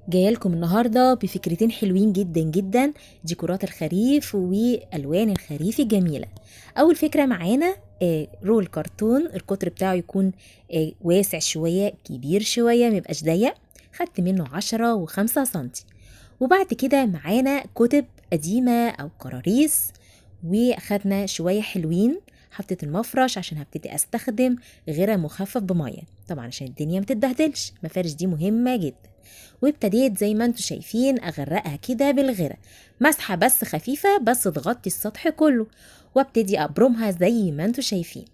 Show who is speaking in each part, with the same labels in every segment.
Speaker 1: جايه لكم النهارده بفكرتين حلوين جدا جدا. ديكورات الخريف والوان الخريف الجميله. اول فكره معانا رول كرتون، القطر بتاعه يكون واسع شويه، كبير شويه، ميبقاش ضيق. خدت منه 10 و5 سنتي. وبعد كده معانا كتب قديمه او كراريس، وخدنا شويه حلوين. حطيت المفرش عشان هبتدي استخدم غيره مخفف بميه، طبعا عشان الدنيا متتبهدلش. المفارش دي مهمه جدا. وابتديت زي ما انتوا شايفين اغرقها كده بالغرة، مسحة بس خفيفة بس تغطي السطح كله، وابتدي ابرمها زي ما انتوا شايفين.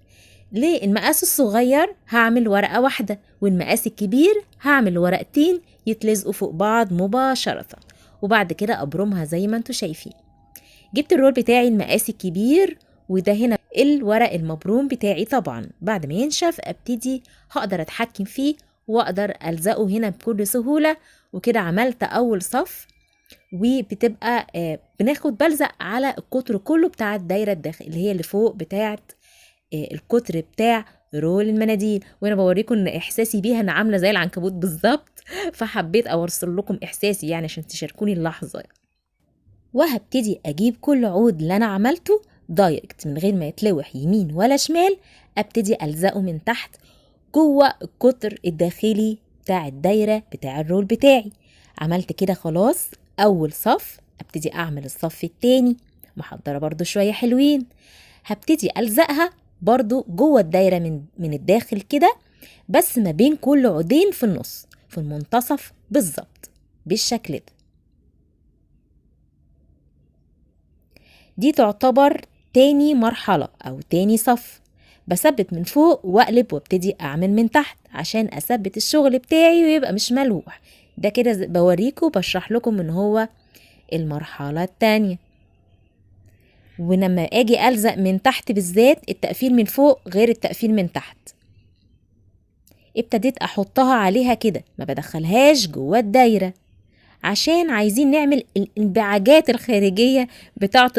Speaker 1: للمقاس الصغير هعمل ورقة واحدة، والمقاس الكبير هعمل ورقتين يتلزقوا فوق بعض مباشرة، وبعد كده ابرمها زي ما انتوا شايفين. جبت الرول بتاعي المقاس الكبير، وده هنا الورق المبروم بتاعي. طبعا بعد ما ينشف ابتدي هقدر اتحكم فيه واقدر الزقه هنا بكل سهولة. وكده عملت اول صف، وبتبقى بناخد بلزق على القطر كله بتاع الدايرة الداخل اللي هي اللي فوق بتاعت القطر بتاع رول المناديل. وانا بوريكم ان احساسي بيها ان عامله زي العنكبوت بالظبط فحبيت اوصل لكم احساسي يعني عشان تشاركوني اللحظه. وهبتدي اجيب كل عود اللي انا عملته دايركت من غير ما يتلوح يمين ولا شمال، ابتدي الزقه من تحت جوه القطر الداخلي بتاع الدايره بتاع الرول بتاعي. عملت كده خلاص اول صف، ابتدي اعمل الصف التاني. محضره برضو شويه حلوين، هبتدي الزقها برضو جوه الدايره من الداخل كده، بس ما بين كل عودين في النص في المنتصف بالظبط بالشكل ده. دي تعتبر تاني مرحلة أو تاني صف. بثبت من فوق وأقلب وابتدي أعمل من تحت عشان أثبت الشغل بتاعي ويبقى مش ملوح. ده كده بوريكم بشرح لكم من هو المرحلة التانية. ولما أجي ألزق من تحت بالذات، التقفيل من فوق غير التقفيل من تحت. ابتديت أحطها عليها كده، ما بدخلهاش جوه الدايرة، عشان عايزين نعمل الانبعاجات الخارجية بتاعة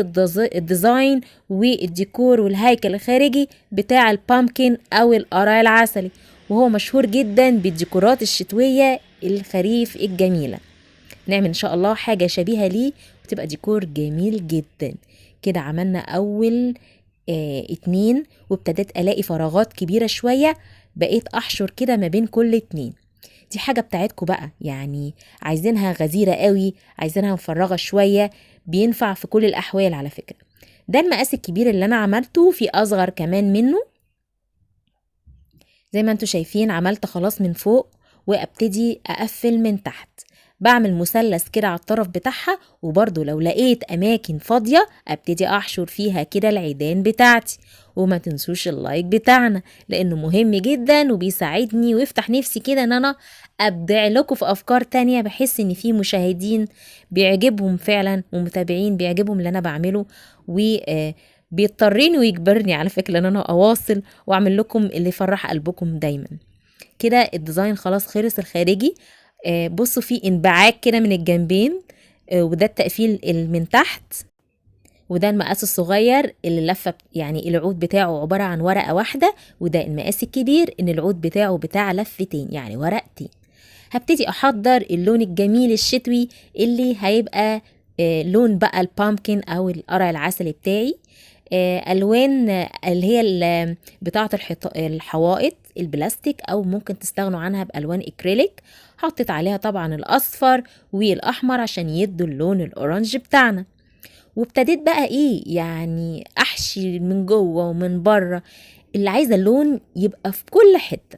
Speaker 1: الديزاين والديكور والهيكل الخارجي بتاع البامكن أو القرع العسلي، وهو مشهور جدا بالديكورات الشتوية الخريف الجميلة. نعمل إن شاء الله حاجة شبيهة ليه وتبقى ديكور جميل جدا. كده عملنا أول 2، وابتديت ألاقي فراغات كبيرة شوية، بقيت أحشر كده ما بين كل 2. دي حاجة بتاعتكم بقى، يعني عايزينها غزيرة قوي، عايزينها مفرغة شوية، بينفع في كل الأحوال على فكرة. ده المقاس الكبير اللي أنا عملته، في أصغر كمان منه زي ما انتوا شايفين. عملت خلاص من فوق وابتدي أقفل من تحت، بعمل مثلث كده على الطرف بتاعها. وبرضو لو لقيت أماكن فاضية ابتدي أحشر فيها كده العيدان بتاعتي. وما تنسوش اللايك بتاعنا لأنه مهم جدا وبيساعدني ويفتح نفسي كده ان انا ابدع لكم في افكار تانية، بحس ان في مشاهدين بيعجبهم فعلا ومتابعين بيعجبهم اللي انا بعمله، وبيضطريني ويجبرني على فكرة ان انا اواصل واعمل لكم اللي يفرح قلبكم دايما. كده الديزاين خلاص خلص الخارجي. بصوا في انبعاج كده من الجنبين، وده التقفيل من تحت. وده المقاس الصغير اللي لفة، يعني العود بتاعه عبارة عن ورقة واحدة. وده المقاس الكبير ان العود بتاعه بتاع لفتين يعني ورقتين. هبتدي احضر اللون الجميل الشتوي اللي هيبقى لون بقى البامكن او القرع العسلي بتاعي. الوان اللي هي بتاعه الحوائط البلاستيك، او ممكن تستغنوا عنها بالوان اكريليك. حطيت عليها طبعا الاصفر والاحمر عشان يدوا اللون الاورنج بتاعنا. وابتديت بقى ايه يعني احشي من جوه ومن بره، اللي عايزه اللون يبقى في كل حته.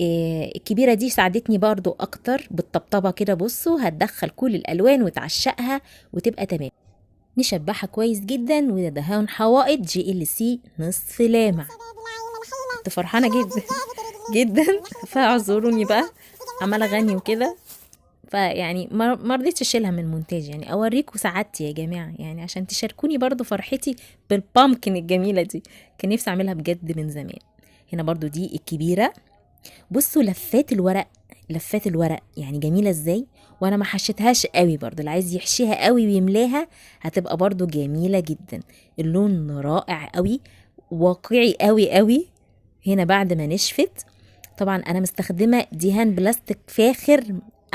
Speaker 1: الكبيرة دي ساعدتني برضو اكتر بالطبطبة كده. بصوا هتدخل كل الالوان وتعشقها وتبقى تمام. نشبعها كويس جدا، وده دهان حوائط GLC نصف لامع. كنت فرحانة جدا جدا فاعذروني بقى، عمالة اغني وكده، فيعني ما رضيتش اشيلها من المونتاج، يعني اوريكم سعادتي يا جماعه، يعني عشان تشاركوني برضو فرحتي بالبامكن الجميله دي. كان نفسي اعملها بجد من زمان. هنا برضو دي الكبيره. بصوا لفات الورق، لفات الورق يعني جميله ازاي. وانا ما حشيتهاش قوي، برضو اللي عايز يحشيها قوي ويملاها هتبقى برضو جميله جدا. اللون رائع قوي، واقعي قوي قوي. هنا بعد ما نشفت، طبعا انا مستخدمه دهان بلاستيك فاخر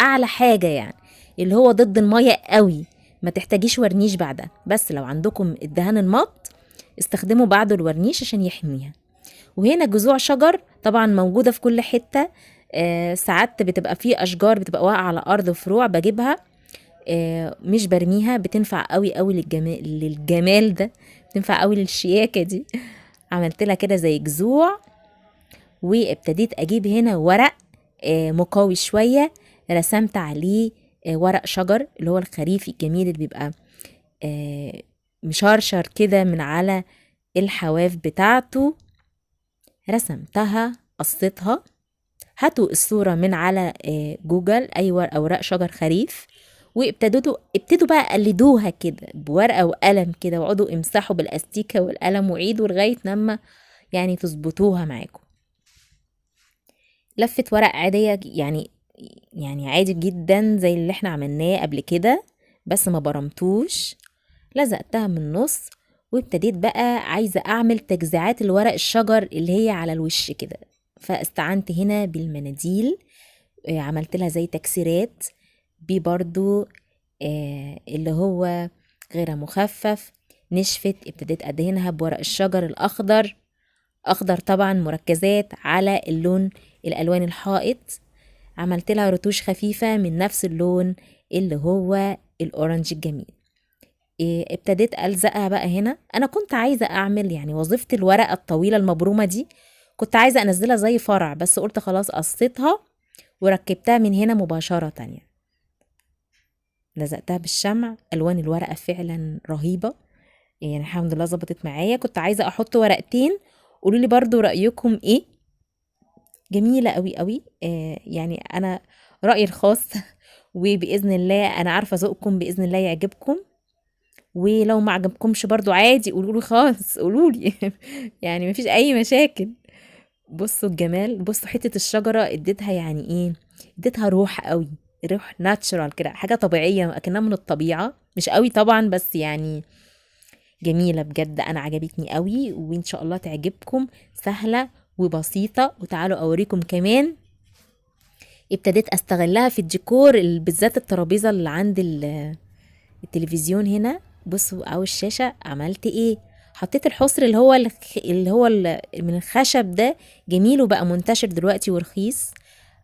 Speaker 1: اعلى حاجة يعني، اللي هو ضد المية قوي، ما تحتاجيش ورنيش بعدها. بس لو عندكم الدهان المط استخدموا بعده الورنيش عشان يحميها. وهنا جذوع شجر طبعا موجودة في كل حتة. ساعات بتبقى فيه أشجار بتبقى واقعة على الأرض وفروع بجيبها، مش برميها، بتنفع قوي قوي للجمال ده، بتنفع قوي للشياكة دي. عملت لها كده زي جذوع، وابتديت أجيب هنا ورق مقوي شوية، رسمت عليه ورق شجر اللي هو الخريفي الجميل اللي بيبقى مشرشر كده من على الحواف بتاعته. رسمتها، قصيتها. هاتوا الصورة من على جوجل، أي أوراق شجر خريف، ابتدوا بقى قلدوها كده بورقة وقلم كده، وقعدوا امسحوا بالاستيكة والقلم وعيدوا لغاية لما يعني تظبطوها معاكم. لفة ورق عادية يعني عادي جدا زي اللي احنا عملناه قبل كده، بس ما برمتوش. لزقتها من النص، وابتديت بقى عايزة اعمل تجزيعات الورق الشجر اللي هي على الوش كده، فاستعنت هنا بالمناديل، عملت لها زي تكسيرات برضو اللي هو غير مخفف، نشفت. ابتديت ادهنها بورق الشجر الاخضر، اخضر طبعا مركزات على اللون الالوان الحائط. عملت لها رتوش خفيفة من نفس اللون اللي هو الاورنج الجميل. ابتديت ألزقها بقى هنا. انا كنت عايزة اعمل يعني وظيفة الورقة الطويلة المبرومة دي، كنت عايزة انزلها زي فرع، بس قلت خلاص قصيتها وركبتها من هنا مباشرة تانية. لزقتها بالشمع. الوان الورقة فعلا رهيبة يعني، الحمد لله ظبطت معايا. كنت عايزة احط ورقتين، قولولي برضو رأيكم ايه. جميلة قوي قوي. يعني انا رأيي الخاص وبإذن الله انا عارفة ذوقكم، بإذن الله يعجبكم. ولو ما عجبكمش برضو عادي قولولي خالص، قولولي يعني مفيش اي مشاكل. بصوا الجمال، بصوا حتة الشجرة اديتها يعني ايه، اديتها روح قوي، روح ناتشرال كده، حاجة طبيعية اكنها من الطبيعة، مش قوي طبعا بس يعني جميلة بجد. انا عجبتني قوي وان شاء الله تعجبكم، سهلة وبسيطة. وتعالوا اوريكم كمان ابتديت استغلها في الديكور، بالذات الترابيزة اللي عند التلفزيون هنا. بصوا او الشاشة عملت ايه، حطيت الحصر اللي هو من الخشب ده، جميل وبقى منتشر دلوقتي ورخيص.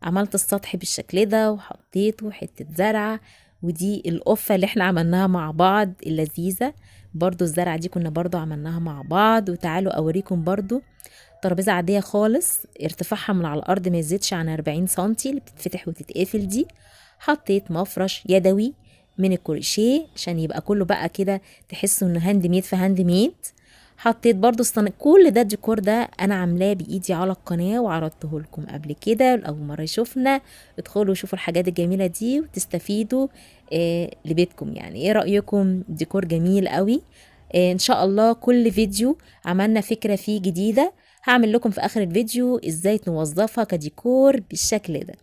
Speaker 1: عملت السطح بالشكل ده وحطيته حتة زرعة، ودي القفة اللي احنا عملناها مع بعض اللذيذة. برضو الزرعة دي كنا برضو عملناها مع بعض. وتعالوا اوريكم برضو ترابيزة عادية خالص، ارتفاعها من على الارض ما يزيدش عن 40 سنتي، اللي بتتفتح وتتقفل دي. حطيت مفرش يدوي من الكروشيه عشان يبقى كله بقى كده تحسوا انه هاند ميد في هاند ميد. حطيت برضو كل ده الديكور ده انا عاملاه بايدي على القناه وعرضته لكم قبل كده. اول مره يشوفنا ادخلوا شوفوا الحاجات الجميله دي وتستفيدوا لبيتكم. يعني ايه رايكم؟ ديكور جميل قوي. ان شاء الله كل فيديو عملنا فكره فيه جديده هعمل لكم في اخر الفيديو ازاي نوظفها كديكور بالشكل ده.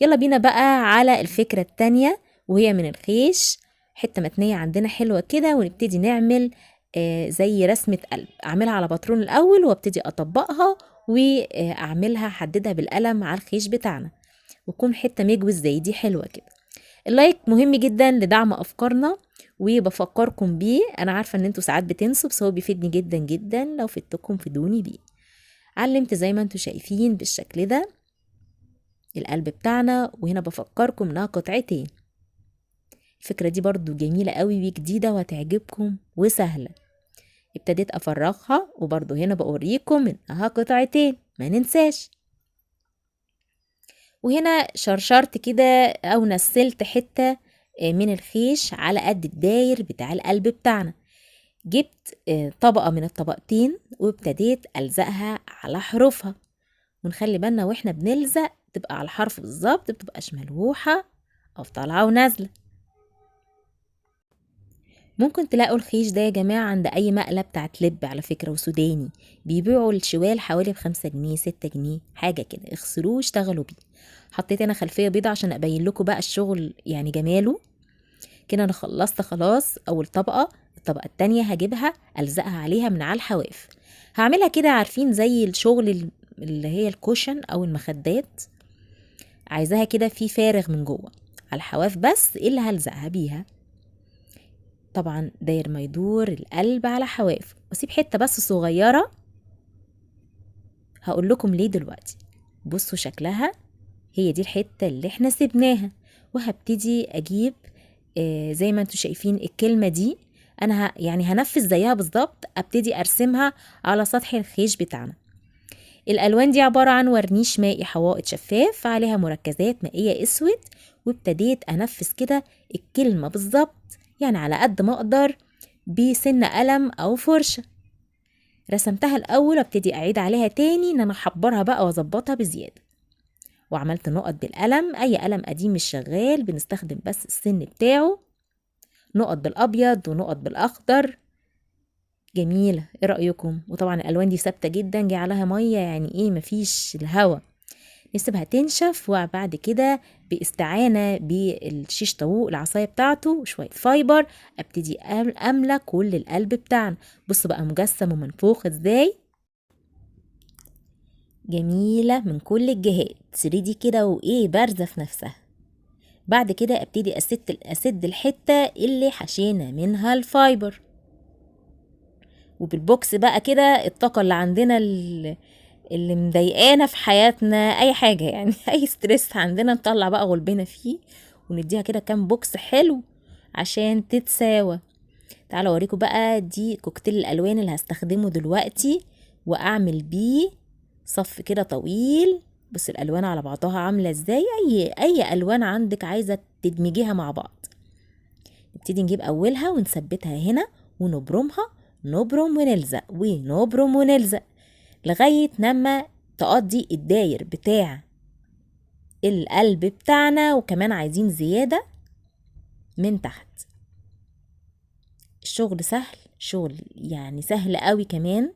Speaker 1: يلا بينا بقى على الفكره التانية، وهي من الخيش، حته متنيه عندنا حلوه كده، ونبتدي نعمل زي رسمة قلب. اعملها على باترون الاول وابتدي اطبقها واعملها احددها بالقلم على الخيش بتاعنا، وتكون حتة مجوز زي دي حلوة كده. اللايك مهم جدا لدعم افكارنا وبفكركم بيه. انا عارفة ان انتوا ساعات بتنسوا، بس هو بيفيدني جدا جدا، لو فدتكم فيدوني بيه. علمت زي ما انتوا شايفين بالشكل ده القلب بتاعنا، وهنا بفكركم انها قطعتين. الفكرة دي برضو جميلة قوي وجديدة وهتعجبكم وسهلة. ابتديت افرغها، وبرضو هنا بوريكم انها قطعتين ما ننساش. وهنا شرشرت كده او نسلت حتة من الخيش على قد الداير بتاع القلب بتاعنا. جبت طبقة من الطبقتين وابتديت ألزقها على حروفها، ونخلي بالنا واحنا بنلزق تبقى على الحرف بالظبط، بتبقاش ملوحة او طالعة ونازلة. ممكن تلاقوا الخيش ده يا جماعة عند أي مقلة بتاعت لب على فكرة، وسوداني بيبيعوا الشوال حوالي ب5 جنيه 6 جنيه حاجة كده. اغسلوه واشتغلوا بيه. حطيت أنا خلفية بيضة عشان أبين لكم بقى الشغل يعني جماله كده. أنا خلصت خلاص أول طبقة. الطبقة التانية هجيبها ألزقها عليها من على الحواف. هعملها كده عارفين زي اللي هي الكوشن أو المخدات، عايزاها كده في فارغ من جوه. على الحواف بس اللي هلزقها بيها. طبعا داير ما يدور القلب على حواف، واسيب حتة بس صغيرة هقول لكم ليه دلوقتي. بصوا شكلها، هي دي الحتة اللي احنا سيبناها. وهبتدي اجيب زي ما انتوا شايفين الكلمة دي، انا يعني هنفذ زيها بالظبط. ابتدي ارسمها على سطح الخيش بتاعنا. الالوان دي عبارة عن ورنيش مائي حوائط شفاف عليها مركزات مائية اسود، وابتديت انفذ كده الكلمة بالظبط، يعني على قد ما اقدر بسن قلم او فرشة. رسمتها الاول، ابتدي اعيد عليها تاني ان انا احبرها بقى واظبطها بزيادة. وعملت نقط بالقلم، اي قلم قديم مش شغال بنستخدم بس السن بتاعه. نقط بالابيض ونقط بالاخضر. جميلة، ايه رأيكم؟ وطبعا الالوان دي ثابتة جدا، جه عليها مية يعني ايه، مفيش الهوا. نسيبها تنشف، وبعد كده باستعانة بالشيش طاووق العصاية بتاعته وشوية فايبر ابتدي املى كل القلب بتاعنا. بصوا بقى مجسم ومنفوخ ازاي، جميلة من كل الجهات، 3D كده وايه بارزة في نفسها. بعد كده ابتدي اسد الحتة اللي حشينا منها الفايبر. وبالبوكس بقى كده الطاقة اللي عندنا اللي مضايقانا في حياتنا، اي حاجة يعني اي ستريس عندنا نطلع بقى غلبنا فيه، ونديها كده كام بوكس حلو عشان تتساوى. تعالوا اوريكم بقى دي كوكتيل الالوان اللي هستخدمه دلوقتي، واعمل بيه صف كده طويل. بص الالوان على بعضها عامله ازاي، اي الوان عندك عايزه تدمجيها مع بعض. نبتدي نجيب اولها ونثبتها هنا ونبرمها، نبرم ونلزق ونبرم ونلزق لغايه لما تقضي الداير بتاع القلب بتاعنا. وكمان عايزين زياده من تحت. الشغل سهل، شغل يعني سهل قوي كمان،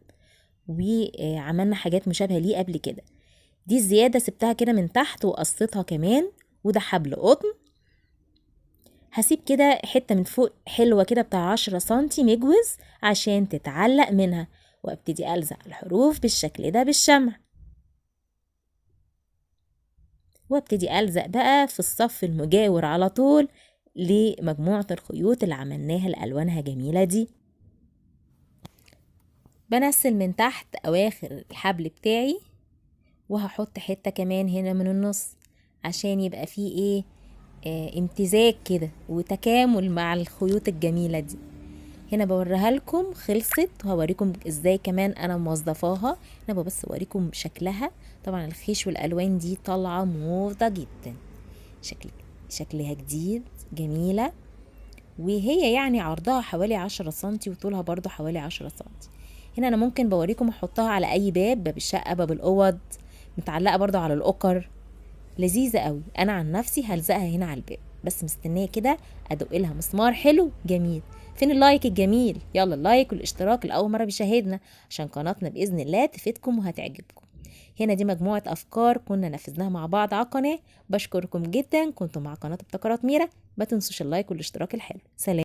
Speaker 1: وعملنا حاجات مشابهة ليه قبل كده. دي الزيادة سبتها كده من تحت وقصتها كمان، وده حبل قطن. هسيب كده حتة من فوق حلوة كده بتاع 10 سنتي مجوز عشان تتعلق منها، وابتدي ألزق الحروف بالشكل ده بالشمع. وابتدي ألزق بقى في الصف المجاور على طول لمجموعة الخيوط اللي عملناها لألوانها جميلة دي. بنسل من تحت أواخر الحبل بتاعي، وهحط حتة كمان هنا من النص عشان يبقى فيه ايه امتزاج كده وتكامل مع الخيوط الجميلة دي. هنا بوريها لكم خلصت، وهوريكم ازاي كمان انا موظفاها. انا بس اوريكم شكلها. طبعا الخيش والالوان دي طالعة موضة جدا، شكلها جديد، جميلة. وهي يعني عرضها حوالي 10 سنتي وطولها برضو حوالي 10 سنتي. هنا انا ممكن بوريكم احطها على اي باب الشقة، باب الاوض، متعلقة برضو على الاوكر، لذيذة قوي. انا عن نفسي هلزقها هنا على الباب، بس مستنية كده ادق لها مسمار حلو جميل. فين اللايك الجميل؟ يلا اللايك والاشتراك لأول مرة بيشاهدنا عشان قناتنا بإذن الله تفيدكم وهتعجبكم. هنا دي مجموعة أفكار كنا نفذناها مع بعض على القناة. بشكركم جدا، كنتم مع قناة ابتكارات ميرا. ما تنسوش اللايك والاشتراك الحلو. سلام.